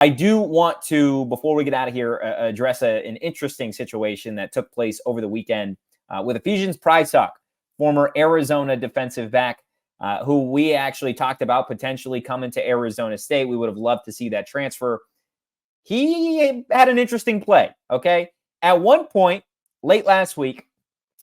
I do want to, before we get out of here, address an interesting situation that took place over the weekend with Ephesians Prysock, former Arizona defensive back, who we actually talked about potentially coming to Arizona State. We would have loved to see that transfer. He had an interesting play, okay? At one point, late last week,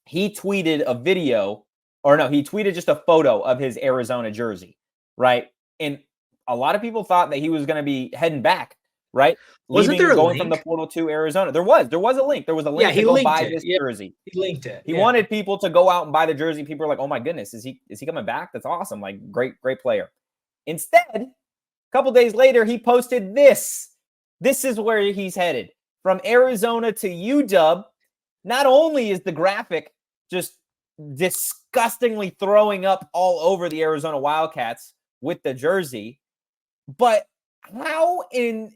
he tweeted a video, or no, he tweeted just a photo of his Arizona jersey, right? And a lot of people thought that he was going to be heading back, right? Wasn't there a going link? From the portal to Arizona? There was a link. There was a link to go buy this jersey. He linked it. He wanted people to go out and buy the jersey. People were like, "Oh my goodness, is he coming back? That's awesome! Like, great player." Instead, a couple days later, he posted this. This is where he's headed, from Arizona to UW. Not only is the graphic just disgustingly throwing up all over the Arizona Wildcats with the jersey, but it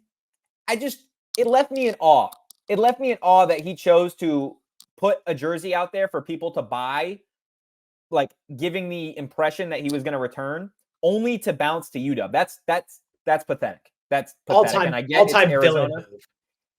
left me in awe. It left me in awe that he chose to put a jersey out there for people to buy, like giving the impression that he was going to return, only to bounce to UW. That's pathetic. That's pathetic. And I get all-time villain move.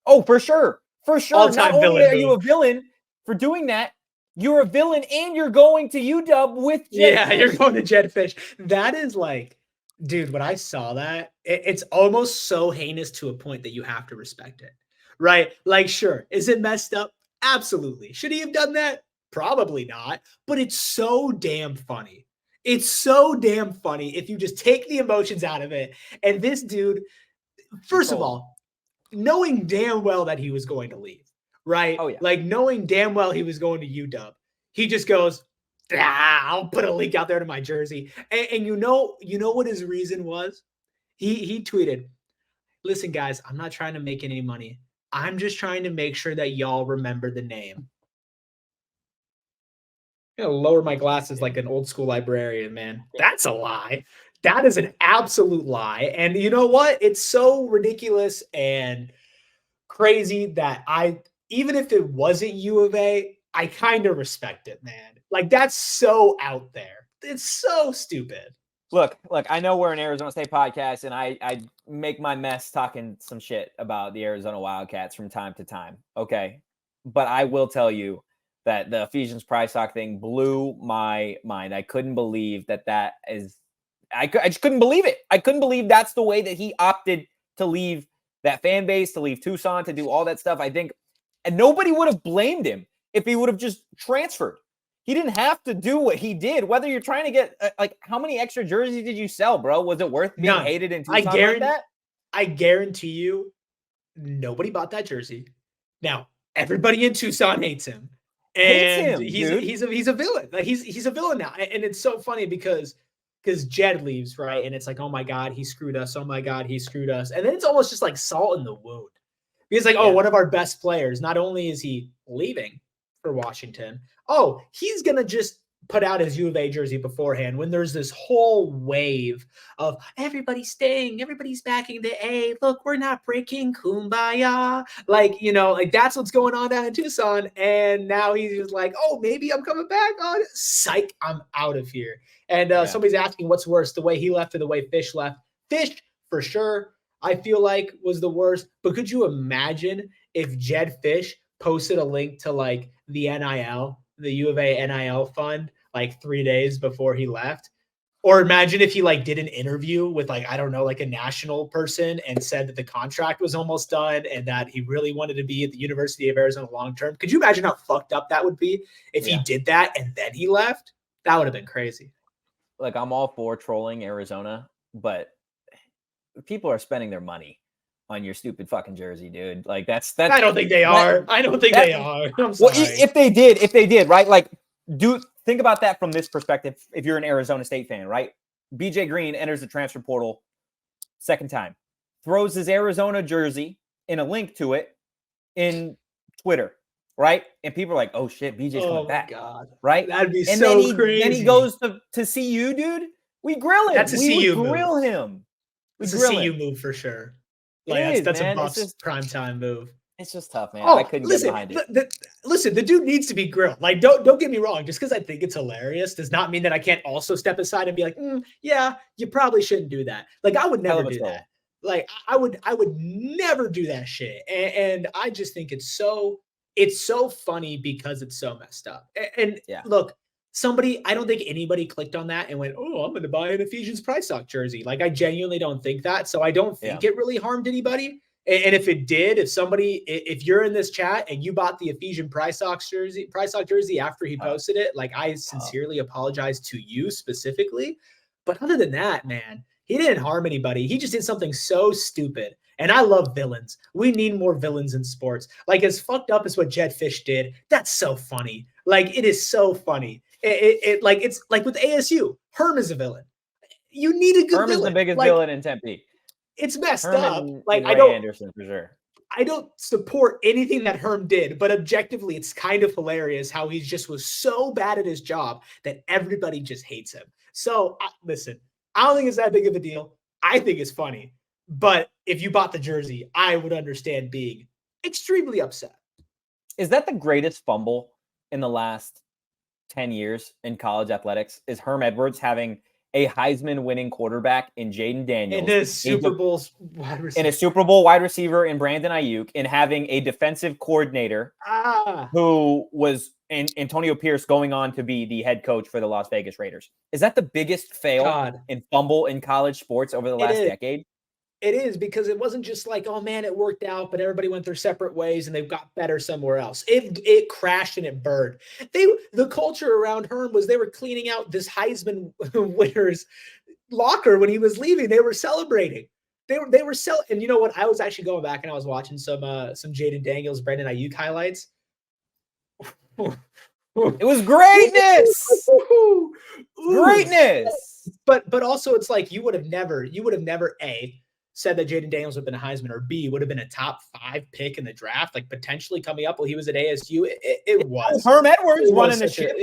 Oh, for sure. All-time Not only are you a villain for doing that, you're a villain and you're going to UW with Jed Fish. You're going to Jed Fish. That is like, dude, when I saw that, it's almost so heinous to a point that you have to respect it, right? Like, sure. Is it messed up? Absolutely. Should he have done that? Probably not. But it's so damn funny. It's so damn funny if you just take the emotions out of it. And this dude, first of all, knowing damn well that he was going to leave, right? Oh, yeah. Like knowing damn well he was going to UW, he just goes, I'll put a link out there to my jersey. And you know what his reason was? He tweeted, "Listen, guys, I'm not trying to make any money. I'm just trying to make sure that y'all remember the name." I'm gonna lower my glasses like an old school librarian, man. That's a lie. That is an absolute lie. And you know what? It's so ridiculous and crazy that even if it wasn't U of A, I kind of respect it, man. Like, that's so out there. It's so stupid. Look, I know we're an Arizona State podcast, and I make my mess talking some shit about the Arizona Wildcats from time to time, okay? But I will tell you that the Ephesians Prysock thing blew my mind. I couldn't believe that is – I just couldn't believe it. I couldn't believe that's the way that he opted to leave that fan base, to leave Tucson, to do all that stuff. I think – and nobody would have blamed him if he would have just transferred. He didn't have to do what he did. Whether you're trying to get how many extra jerseys did you sell, bro? Was it worth being hated in Tucson like that? I guarantee you, nobody bought that jersey. Now everybody in Tucson hates him, and he's a villain. Like he's a villain now, and it's so funny because Jed leaves, right, and it's like, oh my god, he screwed us. Oh my god, he screwed us, and then it's almost just like salt in the wound. Because one of our best players. Not only is he leaving for Washington, he's going to just put out his U of A jersey beforehand when there's this whole wave of everybody staying, everybody's backing the A. Look, we're not breaking, kumbaya. Like that's what's going on down in Tucson. And now he's just like, maybe I'm coming back. Oh, psych, I'm out of here. And somebody's asking what's worse, the way he left or the way Fish left. Fish, for sure, I feel like was the worst. But could you imagine if Jed Fish posted a link to like the NIL, the U of A NIL fund, like 3 days before he left? Or imagine if he like did an interview with like, I don't know, like a national person and said that the contract was almost done and that he really wanted to be at the University of Arizona long-term. Could you imagine how fucked up that would be if he did that and then he left? That would have been crazy. Like, I'm all for trolling Arizona, but people are spending their money on your stupid fucking jersey, dude. Like that's I don't think they are. I don't think they are. I'm sorry. Well, if they did, right? Like, think about that from this perspective. If you're an Arizona State fan, right? BJ Green enters the transfer portal second time, throws his Arizona jersey in a link to it in Twitter, right? And people are like, "Oh shit, BJ's coming back." God. Right? That'd be and so crazy. Then he goes to see you, dude. We grill him. That's a CU move. Grill him. It's a CU move for sure. Like that's a Buffs primetime move. It's just tough, man. I couldn't get behind it. Listen, the dude needs to be grilled. Like, don't get me wrong. Just because I think it's hilarious does not mean that I can't also step aside and be like, yeah, you probably shouldn't do that. Like, I would never do that. Like I would never do that shit. And I just think it's so funny because it's so messed up. And Yeah. look, I don't think anybody clicked on that and went, oh, I'm going to buy an Ephesians Prysock jersey. Like I genuinely don't think that. So I don't think it really harmed anybody. And if it did, if you're in this chat and you bought the Ephesians Prysock jersey after he posted it, like I sincerely apologize to you specifically. But other than that, man, he didn't harm anybody. He just did something so stupid. And I love villains. We need more villains in sports. Like as fucked up as what Jed Fish did, that's so funny. Like it is so funny. It's like with ASU, Herm is a villain. You need a good Herm villain. is the biggest villain in Tempe. It's messed Herm up. Like Anderson for sure. I don't support anything that Herm did, but objectively, it's kind of hilarious how he just was so bad at his job that everybody just hates him. So listen, I don't think it's that big of a deal. I think it's funny. But if you bought the jersey, I would understand being extremely upset. Is that the greatest fumble in the last 10 years in college athletics? Is Herm Edwards having a Heisman winning quarterback in Jaden Daniels, in a Super Bowl wide receiver in Brandon Ayuk, and having a defensive coordinator who was Antonio Pierce going on to be the head coach for the Las Vegas Raiders? Is that the biggest fail in fumble in college sports over the last decade? It is, because it wasn't just like, oh man, it worked out, but everybody went their separate ways and they've got better somewhere else. It crashed and it burned. The culture around Herm was they were cleaning out this Heisman winner's locker when he was leaving. They were celebrating. They were and you know what? I was actually going back and I was watching some Jaden Daniels, Brandon Ayuk highlights. It was greatness. Greatness. But also it's like you would have never A, said that Jaden Daniels would have been a Heisman, or B, would have been a top 5 pick in the draft, like potentially coming up while he was at ASU. It was Herm Edwards running the ship.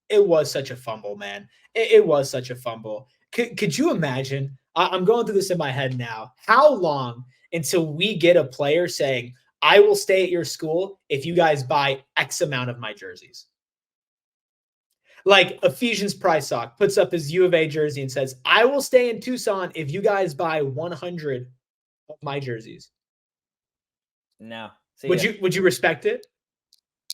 It was such a fumble, man. It was such a fumble. Could you imagine? I'm going through this in my head now. How long until we get a player saying, I will stay at your school if you guys buy X amount of my jerseys? Like Ephesians Prysock puts up his U of A jersey and says, I will stay in Tucson if you guys buy 100 of my jerseys. No. Would you respect it?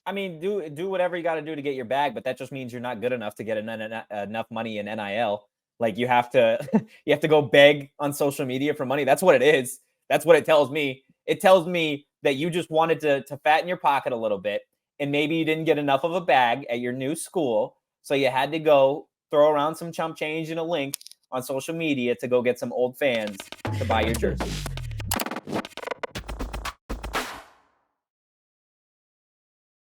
I mean, do whatever you got to do to get your bag, but that just means you're not good enough to get enough money in NIL. Like you have to go beg on social media for money. That's what it is. That's what it tells me. It tells me that you just wanted to fatten your pocket a little bit, and maybe you didn't get enough of a bag at your new school. So you had to go throw around some chump change and a link on social media to go get some old fans to buy your jersey.